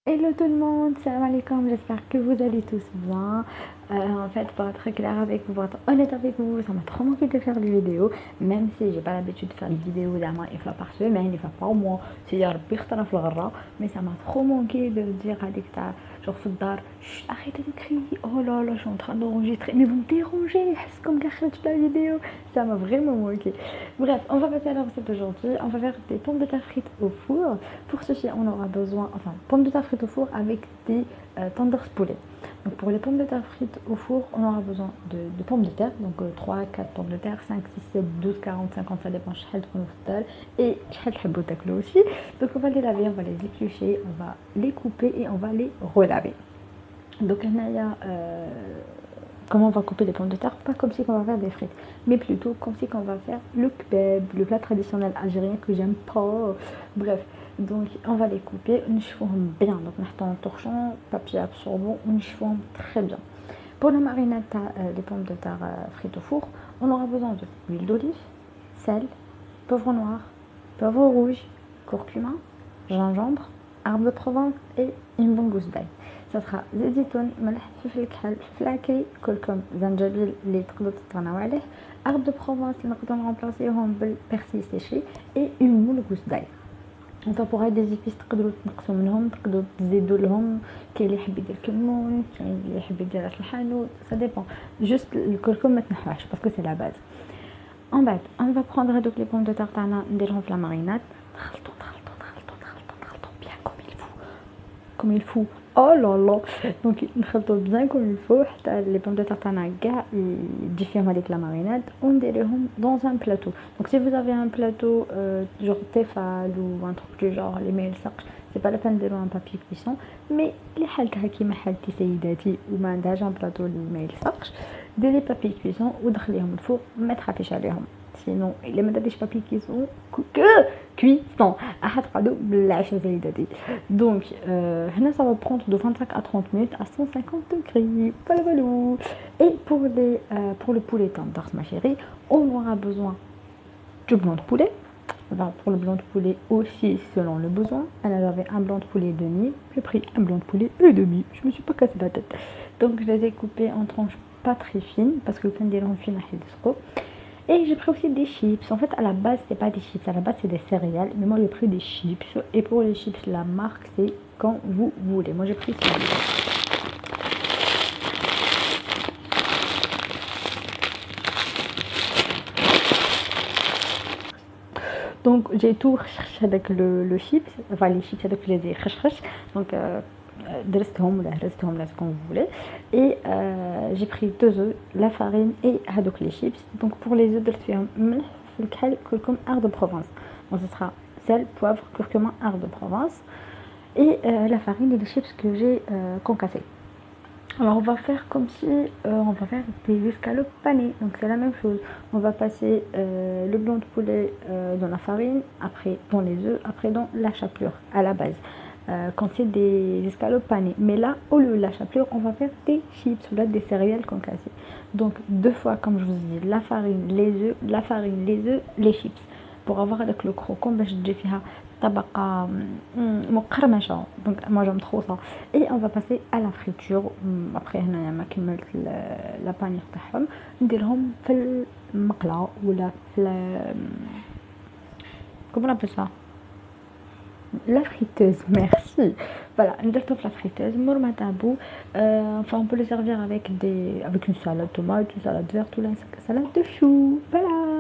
Hello tout le monde, salam alaikum, j'espère que vous allez tous bien. En fait, pour être très clair avec vous, pour être honnête avec vous, ça m'a trop manqué de faire des vidéos, même si j'ai pas l'habitude de faire des vidéos d'abord une fois par semaine, une fois par mois, c'est-à-dire بيختلف الغرة, mais ça m'a trop manqué de dire à Dicta, genre في الدار, chut, arrêtez de crier, oh là là, je suis en train d'enregistrer, mais vous me dérangez, c'est comme toute la vidéo, ça m'a vraiment manqué. Bref, on va passer à la recette d'aujourd'hui, on va faire des pommes de terre frites au four. Pour ceci, on aura besoin, enfin, pommes de terre frites au four avec des tenders poulet. Donc pour les pommes de terre frites au four, on aura besoin de pommes de terre, donc 3, 4 pommes de terre, 5, 6, 7, 12, 40, 50, ça dépend شحال تكونوا في الدار et شحال تحبوا تاكلوا aussi. Donc on va les laver, on va les éplucher, on va les couper et on va les relaver. Donc هنايا comment on va couper les pommes de terre, pas comme si on va faire des frites, mais plutôt comme si on va faire le kebab, le plat traditionnel algérien que j'aime pas. Bref, donc on va les couper, on les bien, donc on met en torchon, papier absorbant, on les très bien. Pour la marinade des pommes de terre frites au four, on aura besoin de l'huile d'olive, sel, poivre noir, poivre rouge, curcuma, gingembre, arbre de Provence et une bonne gousse d'ail. Ça sera زيت زيتون ملح فلفل كحل فلفل عكري كركم زنجبيل اللي تقدروا تطناو عليه arbre de Provence اللي نقدروا نرمبلاسيوهم بالبيرسيل séché et une bonne gousse d'ail. انت بوغ هاد لي زيبيس تقدروا تنقصوا منهم، تقدروا تزيدوا لهم، كاين اللي يحب يدير كمون، كاين اللي يحب يدير راس الحانوت، سا ديبون. جوست الكركم ما تنحوهش باسكو سي لا باز. En بعد on va prendre هذوك لي بوم دو تار تاعنا نديرهم في لا ماريناد، نخلطو bien comme il faut. Oh là là, donc نخلطو bien comme il faut حتى لي بوم دو تار تاعنا كاع يجي فيهم هذيك لا ماريناد ونديرهم dans un plateau. Donc si vous avez un plateau genre Tefal ou un truc du genre اللي ما يلصقش، c'est pas la peine نديرو un papier cuisson. mais اللي حالتها كيما حالتي سيداتي وما عندهاش ان بلاطو اللي ما يلصقش، ديري بابي كويسون ودخليهم الفوق، ما تخافيش عليهم. sinon الا ما داريش بابي كويسون cuisson راح تقعدوا بالعشاء سيداتي. donc هنا ça va prendre de 25 à 30 minutes à 150 degrés. Voilà. Et pour le poulet tenders ma chérie, on aura besoin du blanc de poulet. Alors pour le blanc de poulet aussi selon le besoin. Alors j'avais un blanc de poulet et demi, j'ai pris un blanc de poulet et demi, je me suis pas cassé la tête. Donc je les ai coupés en tranches pas très fines parce que le pain des fines à. Et j'ai pris aussi des chips. En fait, à la base, c'est pas des chips. À la base, c'est des céréales. Mais moi, j'ai pris des chips. Et pour les chips, la marque, c'est quand vous voulez. Moi, j'ai pris ça. Donc, j'ai tout recherché avec le chips. Enfin, les chips avec les recherches. Donc, درستهم ولا هرستهم là ce qu'on voulait. Et j'ai pris 2 œufs, la farine et هذوك les chips. Donc pour les œufs درت فيهم ملح فلفل كركم art de Provence. Donc ce sera sel, poivre, curcuma, art de Provence et la farine et les chips que j'ai concassés. Alors on va faire comme si on va faire des escalopes panées. Donc c'est la même chose. On va passer le blanc de poulet dans la farine, après dans les œufs, après dans la chapelure à la base. Quand c'est des escalopes panées. Mais là, au lieu de la chapelure, on va faire des chips ou là des céréales concassées. Donc 2 fois, comme je vous ai dit, la farine, les œufs, les chips. Pour avoir avec le croquant, ben, j'ai fait طبقة مقرمشة. Donc moi j'aime trop ça. Et on va passer à la friture. Après هنايا ما كملت la بانيغ تاعهم، نديرهم في المقلة ولا في comment on appelle ça, la friteuse, merci. Voilà, une desktop la friteuse, mormatabou. Enfin, on peut le servir avec une salade tomate, une salade verte ou une salade de chou. Voilà.